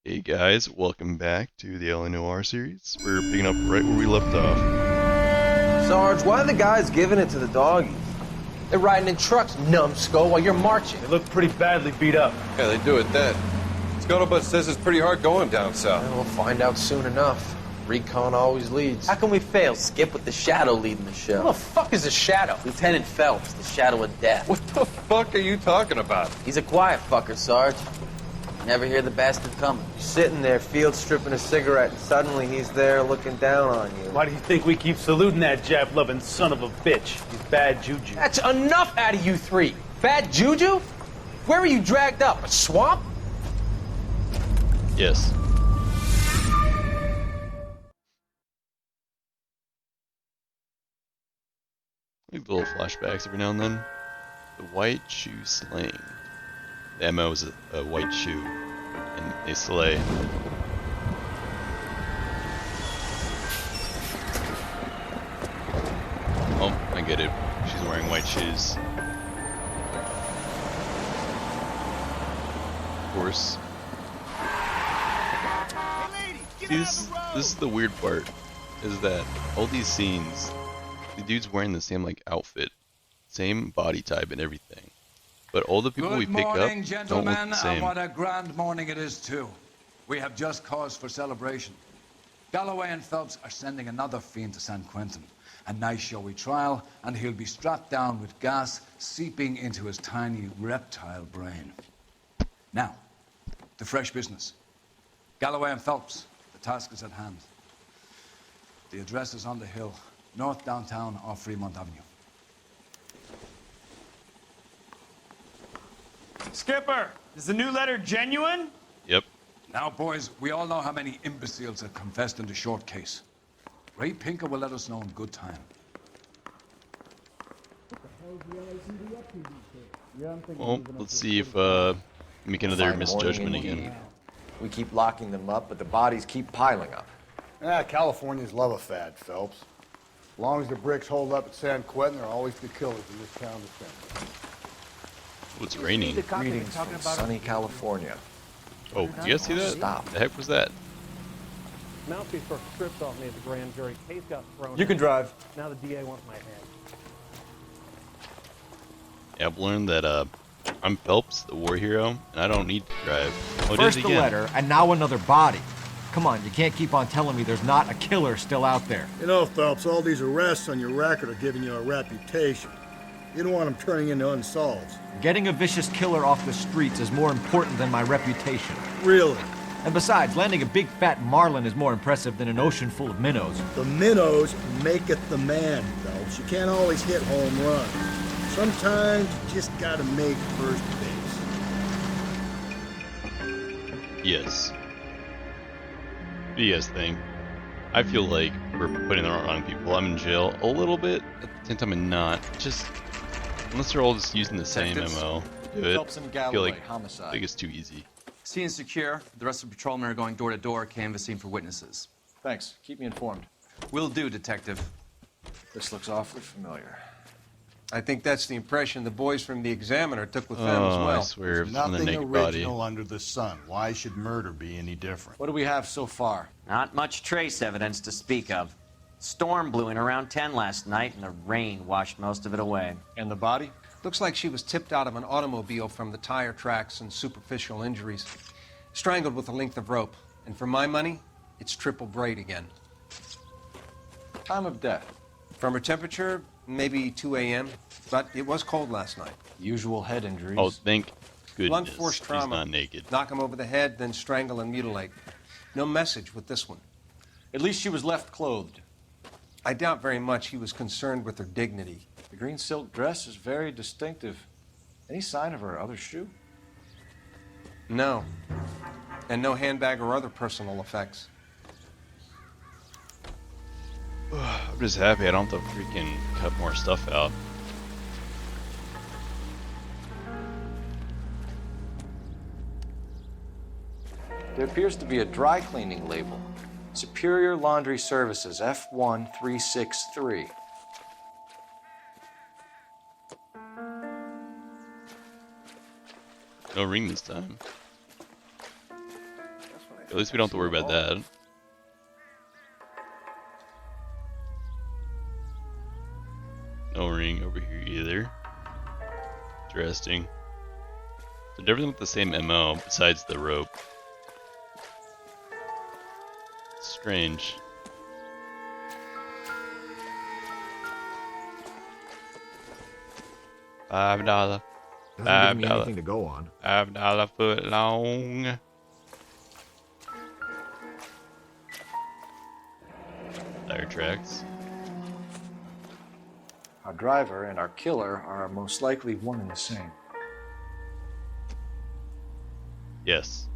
Hey guys, welcome back to the Noire series. We're picking up right where we left off. Sarge, why are the guys giving it to the doggies? They're riding in trucks, numbskull, while you're marching. They look pretty badly beat up. Yeah, they do it then. Scuttlebutt says it's pretty hard going down south. And we'll find out soon enough. Recon always leads. How can we fail, Skip, with the Shadow leading the show? Who the fuck is a shadow? Lieutenant Phelps, the Shadow of Death. What the fuck are you talking about? He's a quiet fucker, Sarge. Never hear the bastard coming. Sitting there, field stripping a cigarette, and suddenly he's there looking down on you. Why do you think we keep saluting that Jap-loving son of a bitch? He's bad juju. That's enough out of you three. Bad juju? Where were you dragged up? A swamp? Yes. Like little flashbacks every now and then. The white shoe slaying. The MO is a white shoe, and they slay. Oh, I get it. She's wearing white shoes. Of course. See, this is the weird part, is that all these scenes, the dude's wearing the same like outfit, same body type and everything. But all the people we pick up don't look gentlemen, the same. and what a grand morning it is too. We have just cause for celebration. Galloway and Phelps are sending another fiend to San Quentin. A nice showy trial, and he'll be strapped down with gas seeping into his tiny reptile brain. Now, the fresh business. Galloway and Phelps, the task is at hand. The address is on the hill, north downtown off Fremont Avenue. Skipper, is the new letter genuine? Yep. Now, boys, we all know how many imbeciles have confessed in the short case. Ray Pinker will let us know in good time. Well, let's see if make another Fine misjudgment morning again. indeed. We keep locking them up, but the bodies keep piling up. Californians love a fad, Phelps. As long as the bricks hold up at San Quentin, there'll always be killers in this town to spend. Oh, it's raining. Greetings from sunny California. Oh, did you guys see that? Stop. The heck was that? Mouthpiece first stripped off me at the grand jury. Case got thrown. You can drive. Now the DA wants my head. Yeah, I've learned that I'm Phelps, the war hero, and I don't need to drive. Oh, First it the again. letter, and now another body. Come on, you can't keep on telling me there's not a killer still out there. You know, Phelps, all these arrests on your record are giving you a reputation. You don't want them turning into unsolved. Getting a vicious killer off the streets is more important than my reputation. Really? And besides, landing a big fat marlin is more impressive than an ocean full of minnows. The minnows maketh the man, Phelps. You can't always hit home runs. Sometimes you just gotta make first base. Yes. What do you guys think? I feel like we're putting the wrong people. I'm in jail a little bit. At the same time, I'm not. Just unless they're all just using the same MO. Do it. Phelps and I feel Galloway, like homicide. I think it's too easy. Scene is secure. The rest of the patrolmen are going door to door, canvassing for witnesses. Thanks. Keep me informed. Will do, Detective. This looks awfully familiar. I think that's the impression the boys from the Examiner took with them as Oh, well. I swear, from the Nothing naked original body. under the sun. Why should murder be any different? What do we have so far? Not much trace evidence to speak of. Storm blew in around 10 last night, and the rain washed most of it away. And the body? Looks like she was tipped out of an automobile from the tire tracks and superficial injuries. Strangled with a length of rope. And for my money, it's triple braid again. Time of death? From her temperature, maybe 2 a.m., but it was cold last night. Usual head injuries. Oh, thank Blunt goodness force he's trauma. not naked. Knock him over the head, then strangle and mutilate. No message with this one. At least she was left clothed. I doubt very much he was concerned with her dignity. The green silk dress is very distinctive. Any sign of her other shoe? No. And no handbag or other personal effects. I'm just happy I don't have to freaking cut more stuff out. There appears to be a dry cleaning label. Superior Laundry Services, F1363. No ring this time. That's what At least we don't have to worry about that. No ring over here either. Interesting. So everything with the same MO besides the rope. Strange. $5. Doesn't give me anything to go on. $5 foot long. Tire tracks. Our driver and our killer are most likely one and the same. Yes.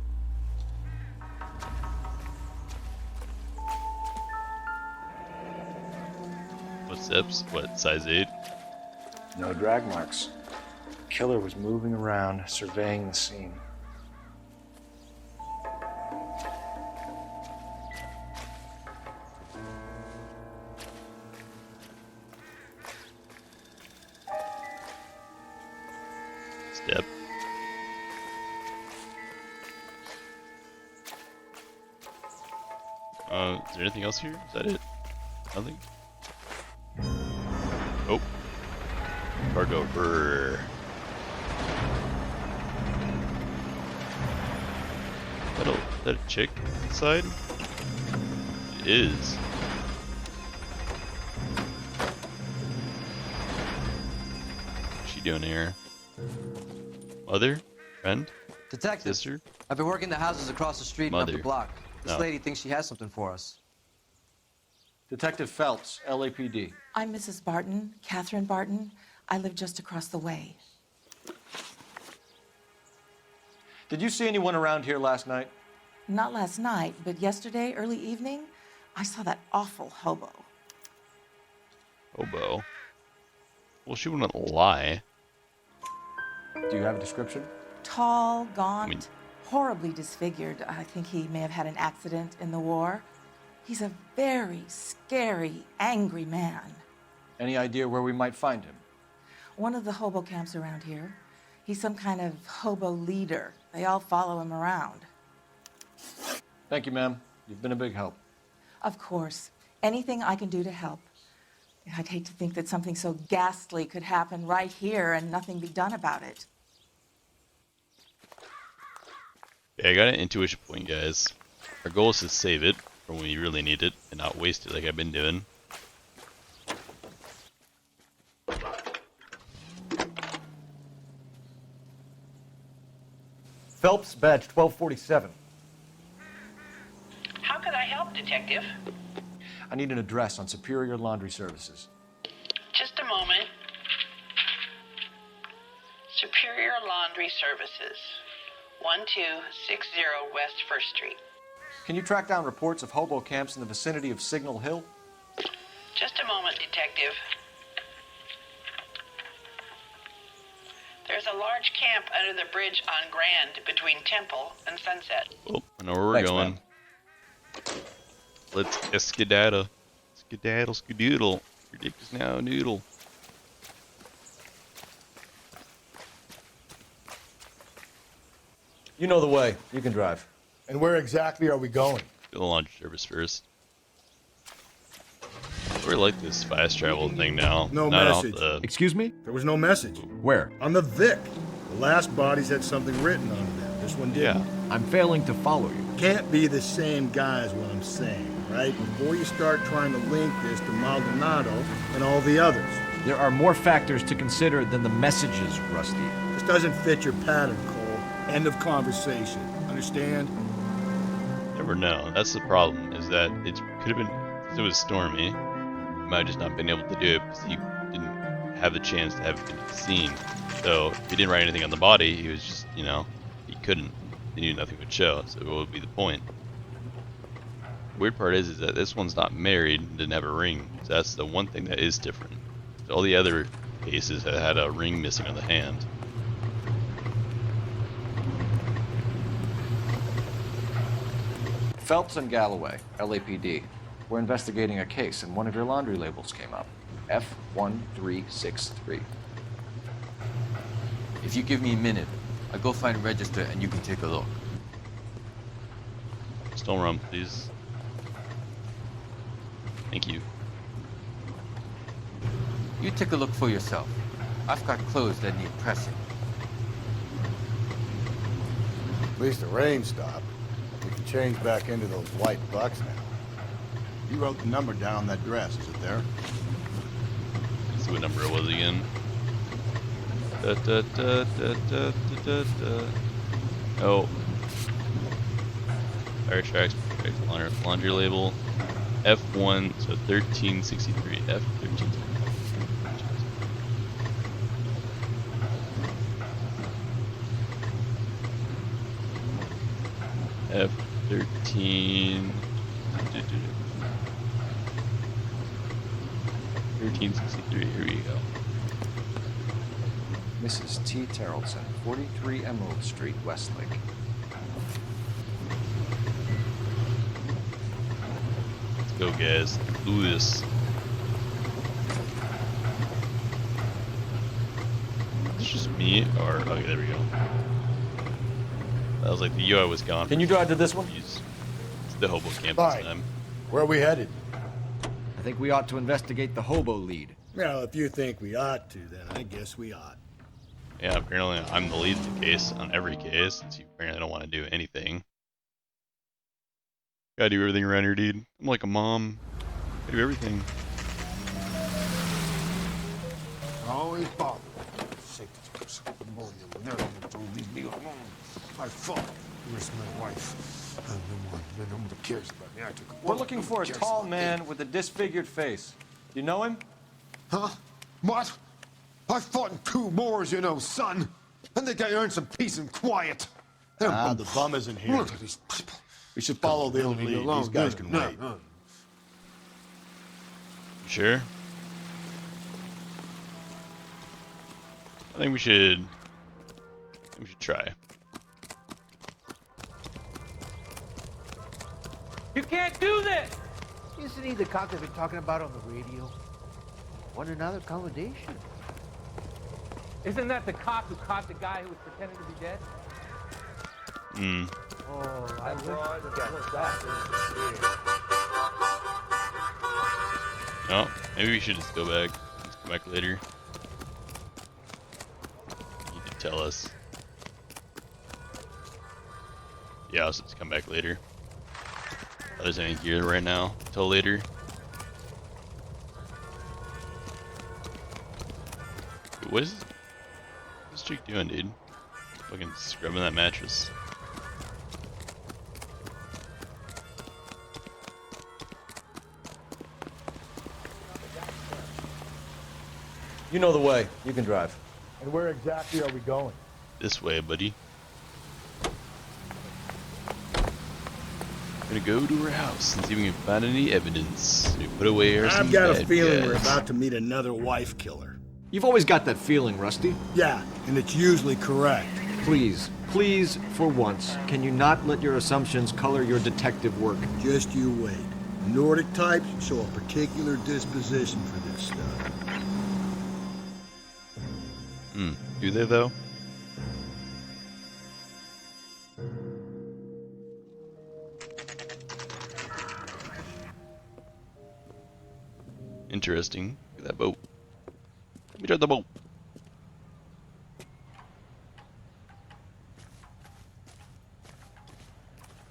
Footsteps? What, size 8? No drag marks. The killer was moving around, surveying the scene. Step. Is there anything else here? Is that it? Nothing? Oh. Cargo. Brrr. Is that a chick inside? It is. What's she doing here? Mother? Friend? Detective, Sister? I've been working the houses across the street and up the Mother. block. This No. lady thinks she has something for us. Detective Phelps, LAPD. I'm Mrs. Barton, Catherine Barton. I live just across the way. Did you see anyone around here last night? Not last night, but yesterday, early evening, I saw that awful hobo. Hobo. Well, she wouldn't lie. Do you have a description? Tall, gaunt, horribly disfigured. I think he may have had an accident in the war. He's a very scary, angry man. Any idea where we might find him? One of the hobo camps around here. He's some kind of hobo leader. They all follow him around. Thank you, ma'am. You've been a big help. Of course. Anything I can do to help. I'd hate to think that something so ghastly could happen right here and nothing be done about it. Yeah, I got an intuition point, guys. Our goal is to save it for when we really need it and not waste it like I've been doing. Phelps, badge 1247. How can I help, Detective? I need an address on Superior Laundry Services. Just a moment. Superior Laundry Services, 1260 West 1st Street. Can you track down reports of hobo camps in the vicinity of Signal Hill? Just a moment, Detective. There's a large camp under the bridge on Grand between Temple and Sunset. Oh, I know where we're Thanks, going. ma'am. Let's skedaddle. Skedaddle, skedoodle. Your dick is now a noodle. You know the way. You can drive. And where exactly are we going? Do the laundry service first. I really like this fast travel thing now. No Not off message. the... Excuse me? There was no message. Where? On the Vic. The last bodies had something written on them. This one didn't. Yeah. I'm failing to follow you. Can't be the same guy is what I'm saying, right? Before you start trying to link this to Maldonado and all the others. There are more factors to consider than the messages, Rusty. This doesn't fit your pattern, Cole. End of conversation. Understand? Never know. That's the problem, is that it could have been... If it was stormy, he might have just not been able to do it because he didn't have the chance to have it seen. So, if he didn't write anything on the body, he was just, you know, he couldn't. He knew nothing would show, so what would be the point? The weird part is that this one's not married and didn't have a ring. So that's the one thing that is different. All the other cases had a ring missing on the hand. Phelps and Galloway, LAPD. We're investigating a case, and one of your laundry labels came up. F1363. If you give me a minute, I'll go find a register and you can take a look. Don't run, please. Thank you. You take a look for yourself. I've got clothes that need pressing. At least the rain stopped. We can change back into those white bucks now. You wrote the number down on that dress, is it there? Let's see what number it was again. Da, da, da, da, da, da, da. Oh. Fire tracks, laundry label. F1, so 1363. F13. F13. 1363. Here we go. Mrs. T. Tarleton, 43 Emerald Street, Westlake. Let's go, guys. Do this. It's just me, or okay, there we go. That was like the UI was gone. Can you drive to this one? It's the hobo camp Fine. this time. Where are we headed? I think we ought to investigate the hobo lead. Well, if you think we ought to, then I guess we ought. Yeah, apparently I'm the lead in the case on every case, since you apparently don't want to do anything. Gotta do everything around here, dude. I'm like a mom. I do everything. Always bother. Leave me alone. I fought. Where's my wife? No one cares about me. I took a We're looking for a tall man with a disfigured face. You know him? Huh? What? I fought in 2 wars, you know, son. I think I earned some peace and quiet. The bum isn't here. Look at these people. We should follow the old lead. These guys can wait. You sure? I think we should try. You can't do this! Isn't he the cop they've been talking about on the radio? Want another accommodation? Isn't that the cop who caught the guy who was pretending to be dead? Hmm. Oh, I wish we got that. Oh, maybe we should just go back. Let's come back later. You can tell us. Yeah, I'll just come back later. Oh, there's any gear right now. Till later. Dude, what is this chick doing, dude? Fucking scrubbing that mattress. You know the way. You can drive. And where exactly are we going? This way, buddy. Gonna go to her house and see if we can find any evidence. We put away our I've got a feeling we're about to meet another wife killer. You've always got that feeling, Rusty. Yeah, and it's usually correct. Please, for once, can you not let your assumptions color your detective work? Just you wait. Nordic types show a particular disposition for this stuff. Do they though? Interesting. Look at that boat. Let me drive the boat.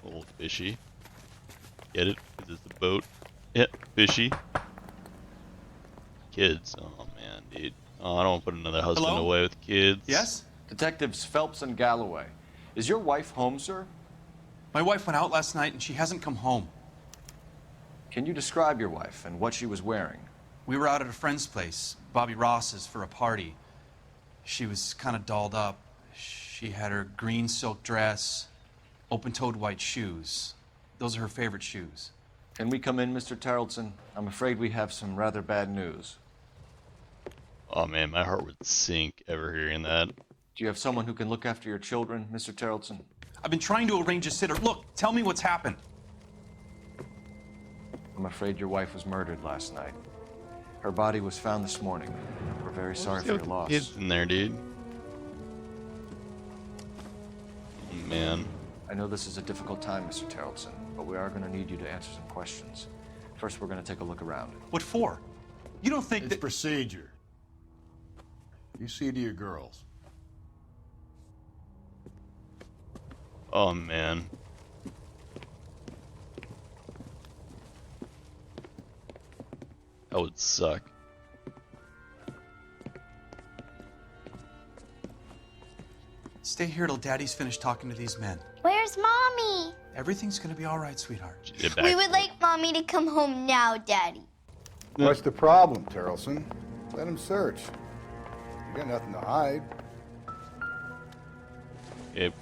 A little fishy. Get it? Because it's the boat. Yeah, fishy. Kids. Oh man, dude. Oh, I don't want to put another husband Hello? away with kids. Yes? Detectives Phelps and Galloway. Is your wife home, sir? My wife went out last night and she hasn't come home. Can you describe your wife and what she was wearing? We were out at a friend's place, Bobby Ross's, for a party. She was kind of dolled up. She had her green silk dress, open-toed white shoes. Those are her favorite shoes. Can we come in, Mr. Tarleton? I'm afraid we have some rather bad news. Oh man, my heart would sink ever hearing that. Do you have someone who can look after your children, Mr. Tarleton? I've been trying to arrange a sitter. Look, tell me what's happened. I'm afraid your wife was murdered last night. Her body was found this morning. We're very sorry for your loss. Kids in there, dude. Oh, man. I know this is a difficult time, Mr. Terrelson, but we are going to need you to answer some questions. First, we're going to take a look around. What for? You don't think It's procedure. You see to your girls. Oh man. That would suck. Stay here till Daddy's finished talking to these men. Where's Mommy? Everything's gonna be all right, sweetheart. We would like Mommy to come home now, Daddy. What's the problem, Terrelson? Let him search. You got nothing to hide. Yep.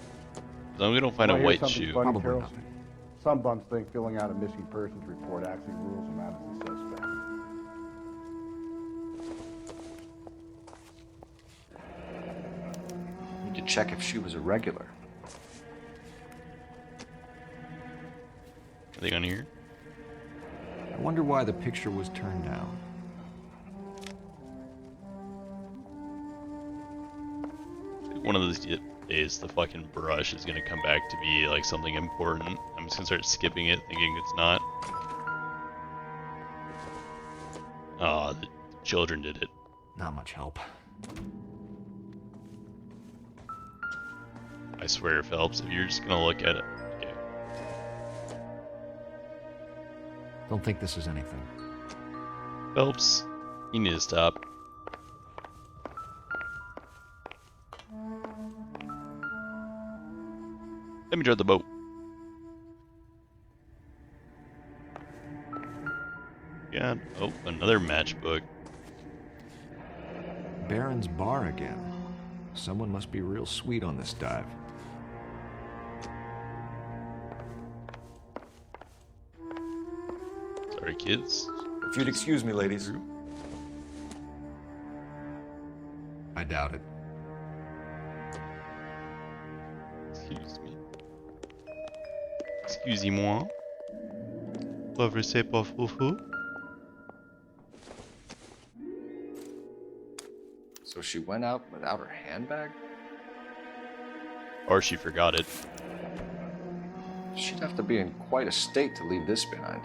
As long as we don't find a Wanna hear white something shoe. funny, Terrelson? Some bums think filling out a missing persons report actually rules them out as a suspect. Need to check if she was a regular. Are they on here? I wonder why the picture was turned down. One of those days, the fucking brush is gonna come back to be like something important. I'm just gonna start skipping it, thinking it's not. Oh, the children did it. Not much help. I swear, Phelps, if you're just gonna look at it. Okay. Don't think this is anything. Phelps, you need to stop. Let me drive the boat. God. Oh, another matchbook. Baron's Bar again. Someone must be real sweet on this dive. Sorry, kids. If you'd excuse me, ladies. I doubt it. Excuse me. Excusez-moi. Pauvre pas foufou. So she went out without her handbag? Or she forgot it. She'd have to be in quite a state to leave this behind.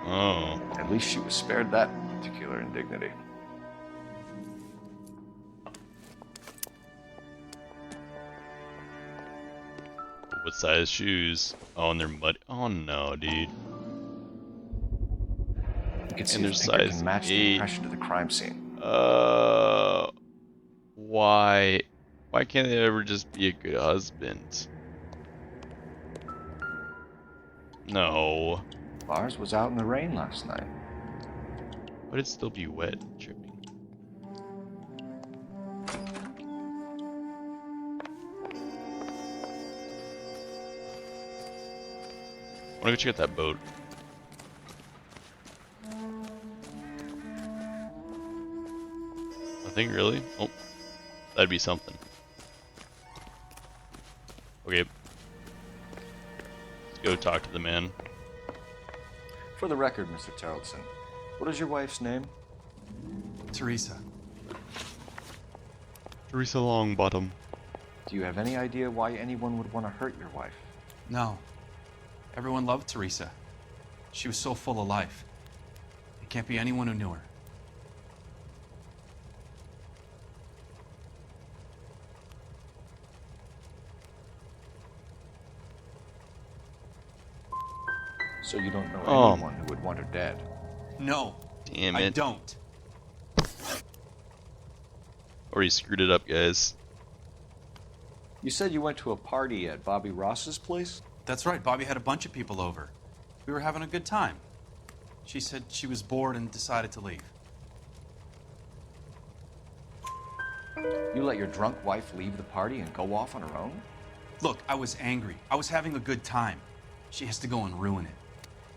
Oh. At least she was spared that particular indignity. What size shoes? Oh, and they're muddy. Oh no, dude. You can see And their if Pinker size can match the 8. impression to the crime scene. Why? Why can't they ever just be a good husband? No. Lars was out in the rain last night. But it'd still be wet, tripping. I wanna go check out that boat. Nothing really? Oh, that'd be something. Okay. Let's go talk to the man. For the record, Mr. Terrelson, what is your wife's name? Teresa. Teresa Longbottom. Do you have any idea why anyone would want to hurt your wife? No. Everyone loved Teresa. She was so full of life. It can't be anyone who knew her. So you don't know Oh. anyone who would want her dead? No. Damn I it. don't. Or he screwed it up, guys. You said you went to a party at Bobby Ross's place? That's right. Bobby had a bunch of people over. We were having a good time. She said she was bored and decided to leave. You let your drunk wife leave the party and go off on her own? Look, I was angry. I was having a good time. She has to go and ruin it.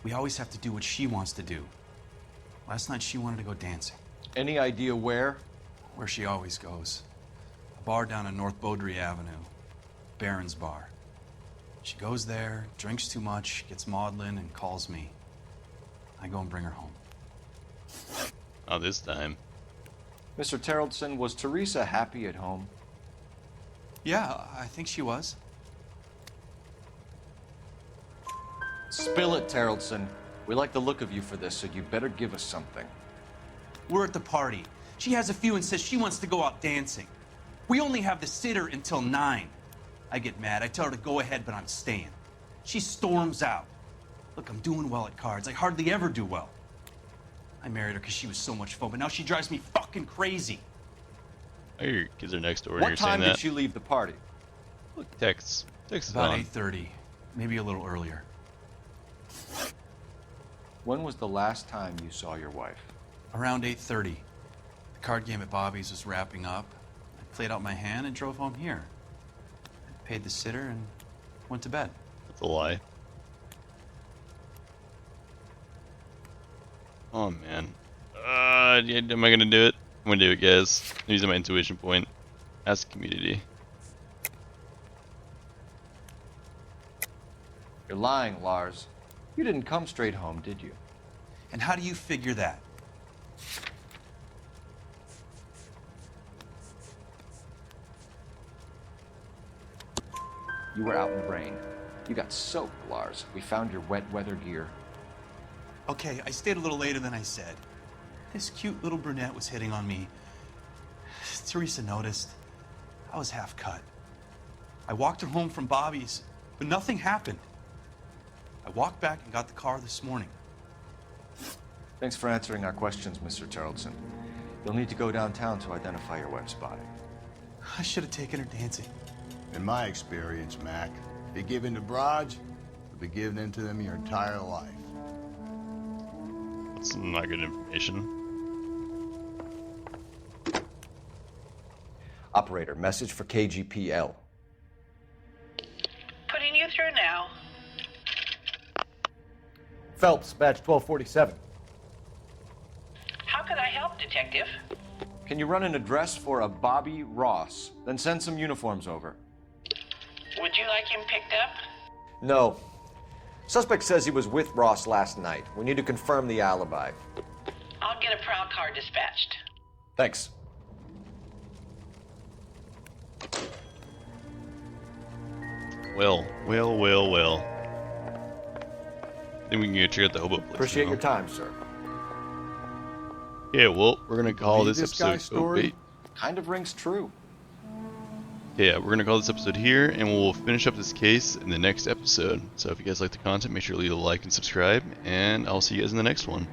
We always have to do what she wants to do. Last night she wanted to go dancing. Any idea where? Where she always goes. A bar down on North Beaudry Avenue. Baron's Bar. She goes there, drinks too much, gets maudlin, and calls me. I go and bring her home. Oh, this time. Mr. Terrellson, was Teresa happy at home? Yeah, I think she was. Spill it, Terrellson. We like the look of you for this, so you better give us something. We're at the party. She has a few and says she wants to go out dancing. We only have the sitter until 9. I get mad. I tell her to go ahead, but I'm staying. She storms out. Look, I'm doing well at cards. I hardly ever do well. I married her because she was so much fun, but now she drives me fucking crazy. Oh, your kids are next door and What you're time saying that. did she leave the party? Look, Tex is About on. 8:30, maybe a little earlier. When was the last time you saw your wife? Around 8:30. The card game at Bobby's was wrapping up. I played out my hand and drove home here. I paid the sitter and went to bed. That's a lie. Oh man. Am I gonna do it? I'm gonna do it, guys. I'm using my intuition point. Ask the community. You're lying, Lars. You didn't come straight home, did you? And how do you figure that? You were out in the rain. You got soaked, Lars. We found your wet weather gear. Okay, I stayed a little later than I said. This cute little brunette was hitting on me. Teresa noticed. I was half cut. I walked her home from Bobby's, but nothing happened. I walked back and got the car this morning. Thanks for answering our questions, Mr. Terrellson. You'll need to go downtown to identify your wife's body. I should have taken her dancing. In my experience, Mac, if you give in to broads, you'll be giving in to them your entire life. That's not good information. Operator, message for KGPL. Putting you through now. Phelps, badge 1247. How could I help, Detective? Can you run an address for a Bobby Ross? Then send some uniforms over. Would you like him picked up? No. Suspect says he was with Ross last night. We need to confirm the alibi. I'll get a prowl car dispatched. Thanks. Well. I think we can go check out the hobo place. Appreciate now. your time, sir. Yeah, well, we're gonna call Believe this this guy's episode. story? wait. Kind of rings true. Yeah, we're gonna call this episode here, and we'll finish up this case in the next episode. So if you guys like the content, make sure to leave a like and subscribe, and I'll see you guys in the next one.